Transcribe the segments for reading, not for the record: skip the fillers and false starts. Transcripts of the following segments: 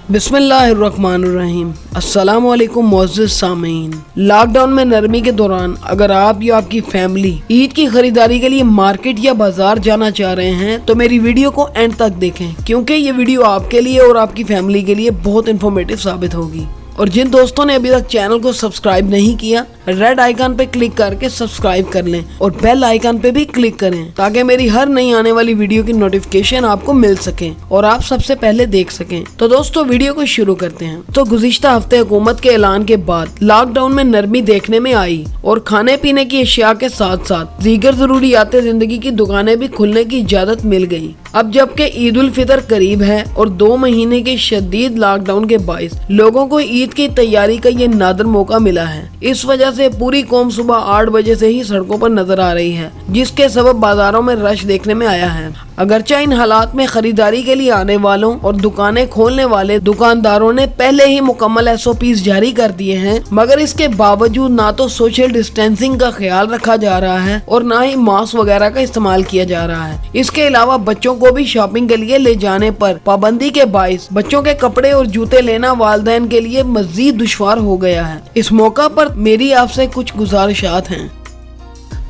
बिस्मिल्लाहिर्रहमानिर्रहीम। अस्सलामुअलैकुम मुअज़्ज़िज़ सामीन। लॉकडाउन में नरमी के दौरान अगर आप या आपकी फैमिली ईद की खरीदारी के लिए मार्केट या बाजार जाना चाह रहे हैं तो मेरी वीडियो को एंड तक देखें, क्योंकि ये वीडियो आपके लिए और आपकी फैमिली के लिए बहुत इन्फॉर्मेटिव साबित होगी। और जिन दोस्तों ने अभी तक चैनल को सब्सक्राइब नहीं किया, रेड आइकन पे क्लिक करके सब्सक्राइब कर लें और बेल आइकन पे भी क्लिक करें ताकि मेरी हर नई आने वाली वीडियो की नोटिफिकेशन आपको मिल सके और आप सबसे पहले देख सकें। तो दोस्तों वीडियो को शुरू करते हैं। तो गुज़िश्ता हफ्ते हुकूमत के ऐलान के बाद लॉकडाउन में नरमी देखने में आई और खाने पीने की अशिया के साथ साथ दीगर जरूरियात जिंदगी की दुकानें भी खुलने की इजाजत मिल गई। अब जबकि ईद उल फितर करीब है और 2 महीने के शदीद लॉकडाउन के बाइस लोगों को ईद की तैयारी का ये नादर मौका मिला है। इस वजह से पूरी कौम सुबह 8 बजे से ही सड़कों पर नजर आ रही है, जिसके सबब बाजारों में रश देखने में आया है। अगरचे इन हालात में खरीदारी के लिए आने वालों और दुकानें खोलने वाले दुकानदारों ने पहले ही मुकम्मल SOPs जारी कर दिए हैं, मगर इसके बावजूद ना तो सोशल डिस्टेंसिंग का ख्याल रखा जा रहा है और ना ही मास्क वगैरह का इस्तेमाल किया जा रहा है। इसके अलावा बच्चों को भी शॉपिंग के लिए ले जाने पर पाबंदी के बाइस बच्चों के कपड़े और जूते लेना वालिदैन के लिए मजीद दुश्वार हो गया है। इस मौका पर मेरी आपसे कुछ गुजारिशात हैं।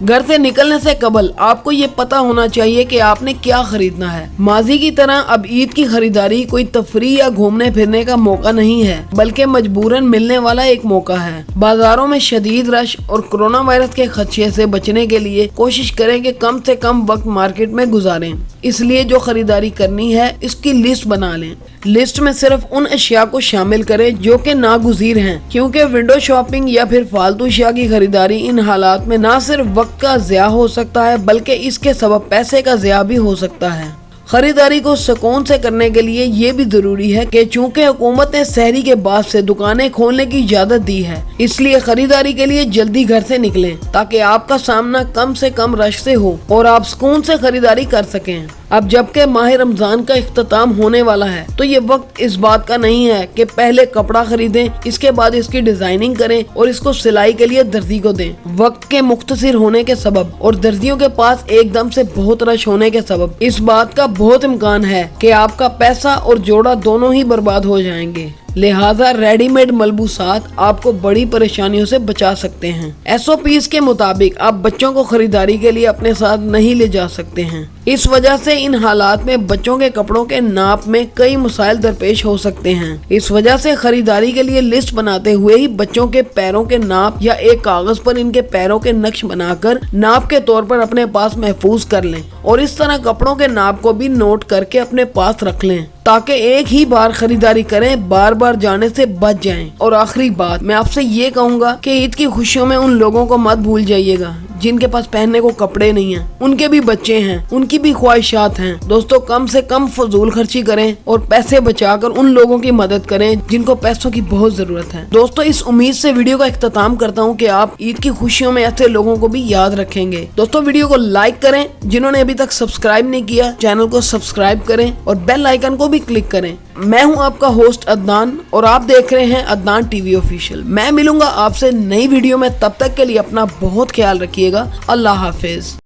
घर से निकलने से कबल आपको ये पता होना चाहिए कि आपने क्या खरीदना है। माजी की तरह अब ईद की खरीदारी कोई तफरी या घूमने फिरने का मौका नहीं है, बल्कि मजबूरन मिलने वाला एक मौका है। बाजारों में शदीद रश और कोरोना वायरस के खदशे से बचने के लिए कोशिश करें कि कम से कम वक्त मार्केट में गुजारें। इसलिए जो खरीदारी करनी है इसकी लिस्ट बना लें। लिस्ट में सिर्फ उन अशिया को शामिल करें जो कि नागुज़ीर हैं, क्योंकि विंडो शॉपिंग या फिर फालतू अशिया की खरीदारी इन हालात में न सिर्फ वक्त का ज़िया हो सकता है बल्कि इसके सबब पैसे का ज़िया भी हो सकता है। खरीदारी को सुकून से करने के लिए ये भी जरूरी है कि चूंकि हुकूमत ने सहरी के बाद से दुकानें खोलने की इजाजत दी है, इसलिए खरीदारी के लिए जल्दी घर से निकलें ताकि आपका सामना कम से कम रश से हो और आप सुकून से खरीदारी कर सकें। अब जबकि माह रमजान का इख्तिताम होने वाला है तो ये वक्त इस बात का नहीं है कि पहले कपड़ा खरीदें, इसके बाद इसकी डिजाइनिंग करें और इसको सिलाई के लिए दर्जी को दें। वक्त के मुख्तसर होने के सबब और दर्जियों के पास एकदम से बहुत रश होने के सबब इस बात का बहुत इम्कान है कि आपका पैसा और जोड़ा दोनों ही बर्बाद हो जाएंगे। लिहाजा रेडीमेड मलबूसात आपको बड़ी परेशानियों से बचा सकते हैं। SOPs के मुताबिक आप बच्चों को खरीदारी के लिए अपने साथ नहीं ले जा सकते हैं। इस वजह से इन हालात में बच्चों के कपड़ों के नाप में कई मसाइल दरपेश हो सकते हैं। इस वजह से खरीदारी के लिए लिस्ट बनाते हुए ही बच्चों के पैरों के नाप या एक कागज पर इनके पैरों के नक्श बनाकर नाप के तौर पर अपने पास महफूज कर लें और इस तरह कपड़ों के नाप को भी नोट करके अपने पास रख लें ताकि एक ही बार खरीदारी करें, बार बार जाने से बच जाएं। और आखिरी बात मैं आपसे ये कहूँगा कि ईद की खुशियों में उन लोगों को मत भूल जाइएगा जिनके पास पहनने को कपड़े नहीं हैं। उनके भी बच्चे हैं, उनकी भी ख्वाहिशात हैं। दोस्तों कम से कम फजूल खर्ची करें और पैसे बचाकर उन लोगों की मदद करें जिनको पैसों की बहुत जरूरत है। दोस्तों इस उम्मीद से वीडियो का इख्तिताम करता हूँ कि आप ईद की खुशियों में ऐसे लोगों को भी याद रखेंगे। दोस्तों वीडियो को लाइक करें, जिन्होंने अभी तक सब्सक्राइब नहीं किया चैनल को सब्सक्राइब करें और बेल आइकन को भी क्लिक करें। मैं हूं आपका होस्ट अदनान और आप देख रहे हैं अदनान टीवी ऑफिशियल। मैं मिलूंगा आपसे नई वीडियो में, तब तक के लिए अपना बहुत ख्याल रखिएगा। अल्लाह हाफिज।